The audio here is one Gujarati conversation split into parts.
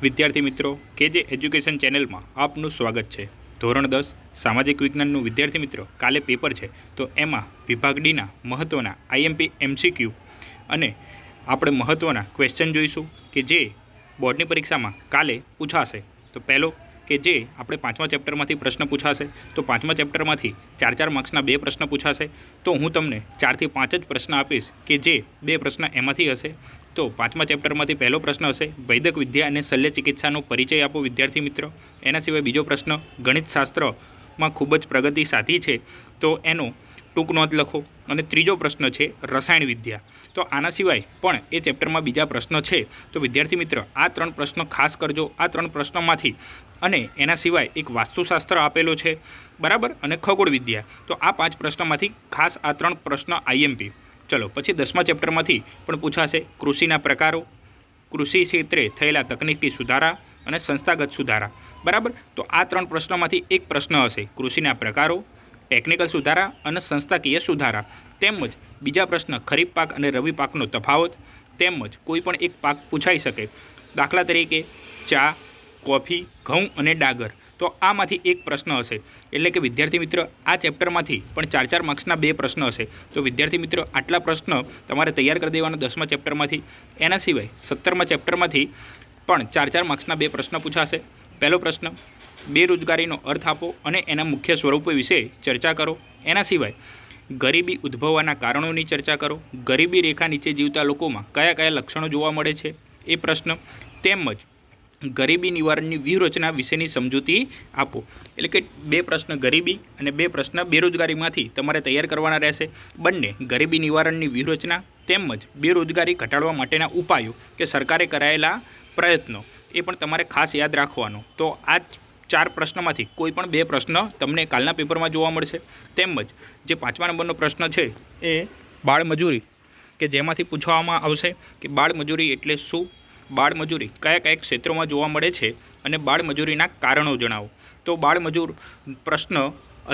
વિદ્યાર્થી મિત્રો કેજે એજ્યુકેશન ચેનલમાં આપનું સ્વાગત છે। ધોરણ 10 સામાજિક વિજ્ઞાનનું વિદ્યાર્થી મિત્રો કાલે પેપર છે, તો એમાં વિભાગ ડીના મહત્ત્વના આઈએમપી એમસીક્યુ અને આપણે મહત્ત્વના ક્વેશ્ચન જોઈશું કે જે બોર્ડની પરીક્ષામાં કાલે પૂછાશે। તો પહેલો કે જે આપણે 5મા ચેપ્ટરમાંથી પ્રશ્ન પૂછાશે, તો 5મા ચેપ્ટરમાંથી 4 માર્ક્સના 2 પ્રશ્ન પૂછાશે। તો હું તમને 4 થી 5 જ પ્રશ્ન આપીશ કે જે 2 પ્રશ્ન એમાંથી હશે। તો 5મા ચેપ્ટરમાંથી પહેલો પ્રશ્ન હશે વૈદક વિદ્યા અને શલ્ય ચિકિત્સાનો પરિચય આપો વિદ્યાર્થી મિત્રો। એના સિવાય બીજો પ્રશ્ન ગણિતશાસ્ત્રમાં ખૂબ જ પ્રગતિ સાધી છે, તો એનો ટૂંક નોંધ લખો। અને ત્રીજો પ્રશ્ન છે રસાયણ વિદ્યા। તો આના સિવાય પણ એ ચેપ્ટરમાં બીજા પ્રશ્નો છે, તો વિદ્યાર્થી મિત્ર આ 3 પ્રશ્નો ખાસ કરજો। આ 3 પ્રશ્નોમાંથી અને એના સિવાય એક વાસ્તુશાસ્ત્ર આપેલો છે, બરાબર, અને ખગોળ વિદ્યા। તો આ 5 પ્રશ્નોમાંથી ખાસ આ 3 પ્રશ્ન આઈએમપી। ચલો પછી 10મા ચેપ્ટરમાંથી પણ પૂછાશે કૃષિના પ્રકારો, કૃષિ ક્ષેત્રે થયેલા તકનીકી સુધારા અને સંસ્થાગત સુધારા, બરાબર। તો આ 3 પ્રશ્નોમાંથી એક પ્રશ્ન હશે કૃષિના પ્રકારો, ટેકનિકલ સુધારા અને સંસ્થાકીય સુધારા। તેમજ બીજા પ્રશ્ન ખરીફ પાક અને રવિ પાકનો તફાવત, તેમજ કોઈ પણ એક પાક પૂછાઈ શકે, દાખલા તરીકે ચા, કોફી, ઘઉં અને ડાંગર। તો આમાંથી એક પ્રશ્ન હશે, એટલે કે વિદ્યાર્થી મિત્ર આ ચેપ્ટરમાંથી પણ 4 માર્ક્સના 2 પ્રશ્ન હશે। તો વિદ્યાર્થી મિત્રો આટલા પ્રશ્ન તમારે તૈયાર કરી દેવાના 10મા ચેપ્ટરમાંથી। એના સિવાય 17મા ચેપ્ટરમાંથી પણ 4 માર્ક્સના 2 પ્રશ્ન પૂછાશે। પહેલો પ્રશ્ન બેરોજગારીનો અર્થ આપો અને એના મુખ્ય સ્વરૂપો વિશે ચર્ચા કરો। એના સિવાય ગરીબી ઉદ્ભવવાના કારણોની ચર્ચા કરો। ગરીબી રેખા નીચે જીવતા લોકોમાં કયા કયા લક્ષણો જોવા મળે છે એ પ્રશ્ન, તેમજ ગરીબી નિવારણની વ્યૂહરચના વિશેની સમજૂતી આપો। એટલે કે 2 પ્રશ્ન ગરીબી અને 2 પ્રશ્ન બેરોજગારીમાંથી તમારે તૈયાર કરવાના રહેશે। બંને ગરીબી નિવારણની વ્યૂહરચના તેમજ બેરોજગારી ઘટાડવા માટેના ઉપાયો કે સરકારે કરાયેલા પ્રયત્નો એ પણ તમારે ખાસ યાદ રાખવાનો। તો આ 4 પ્રશ્નોમાંથી કોઈ પણ 2 પ્રશ્ન તમને કાલના પેપરમાં જોવા મળશે। તેમજ જે 5મા નંબરનો પ્રશ્ન છે એ બાળમજૂરી, કે જેમાંથી પૂછવામાં આવશે કે બાળમજૂરી એટલે શું, બાળમજૂરી કયા કયા ક્ષેત્રોમાં જોવા મળે છે અને બાળમજૂરીના કારણો જણાવો। તો બાળમજૂર પ્રશ્ન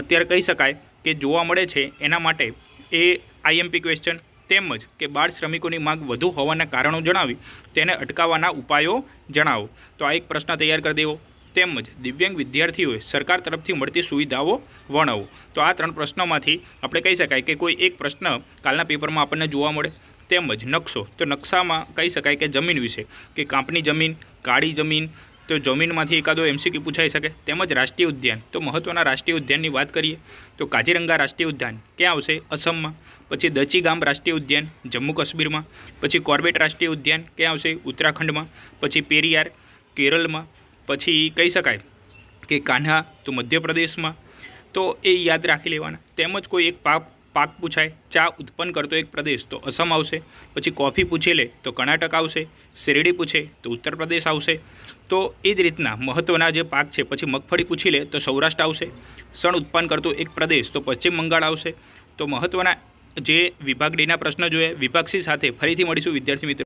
અત્યારે કહી શકાય કે જોવા મળે છે, એના માટે એ આઈએમપી ક્વેશ્ચન, તેમજ કે બાળ શ્રમિકોની માંગ વધુ હોવાના કારણો જણાવી તેને અટકાવવાના ઉપાયો જણાવો। તો આ એક પ્રશ્ન તૈયાર કરી દેવો। તેમજ દિવ્યાંગ વિદ્યાર્થીઓએ સરકાર તરફથી મળતી સુવિધાઓ વર્ણવો। તો આ 3 પ્રશ્નોમાંથી આપણે કહી શકાય કે કોઈ એક પ્રશ્ન કાલના પેપરમાં આપણને જોવા મળે। તેમજ નકશો, તો નકશામાં કહી શકાય કે જમીન વિશે, કે કાંપની જમીન, કાળી જમીન, તો જમીનમાંથી એકાદો એમસીક્યુ પૂછાઈ શકે। તેમજ રાષ્ટ્રીય ઉદ્યાન, તો મહત્ત્વના રાષ્ટ્રીય ઉદ્યાનની વાત કરીએ તો કાજીરંગા રાષ્ટ્રીય ઉદ્યાન ક્યાં આવશે? અસમમાં। પછી દચીગામ રાષ્ટ્રીય ઉદ્યાન જમ્મુ કાશ્મીરમાં। પછી કોર્બેટ રાષ્ટ્રીય ઉદ્યાન ક્યાં આવશે? ઉત્તરાખંડમાં। પછી પેરિયાર કેરળમાં। પછી કહી શકાય કે કાન્હા, તો મધ્યપ્રદેશમાં। તો એ યાદ રાખી લેવાના। તેમજ કોઈ એક પાક પૂછાય, ચા ઉત્પન્ન કરતો એક પ્રદેશ, તો અસમ આવશે। પછી કોફી પૂછી લે તો કર્ણાટક આવશે। શેરડી પૂછે તો ઉત્તર પ્રદેશ આવશે। તો એ જ રીતના મહત્ત્વના જે પાક છે, પછી મગફળી પૂછી લે તો સૌરાષ્ટ્ર આવશે। શણ ઉત્પન્ન કરતો એક પ્રદેશ, તો પશ્ચિમ બંગાળ આવશે। તો મહત્ત્વના જે વિભાગ ડીના પ્રશ્ન જોઈએ, વિભાગ સી સાથે ફરીથી મળીશું વિદ્યાર્થી મિત્રો।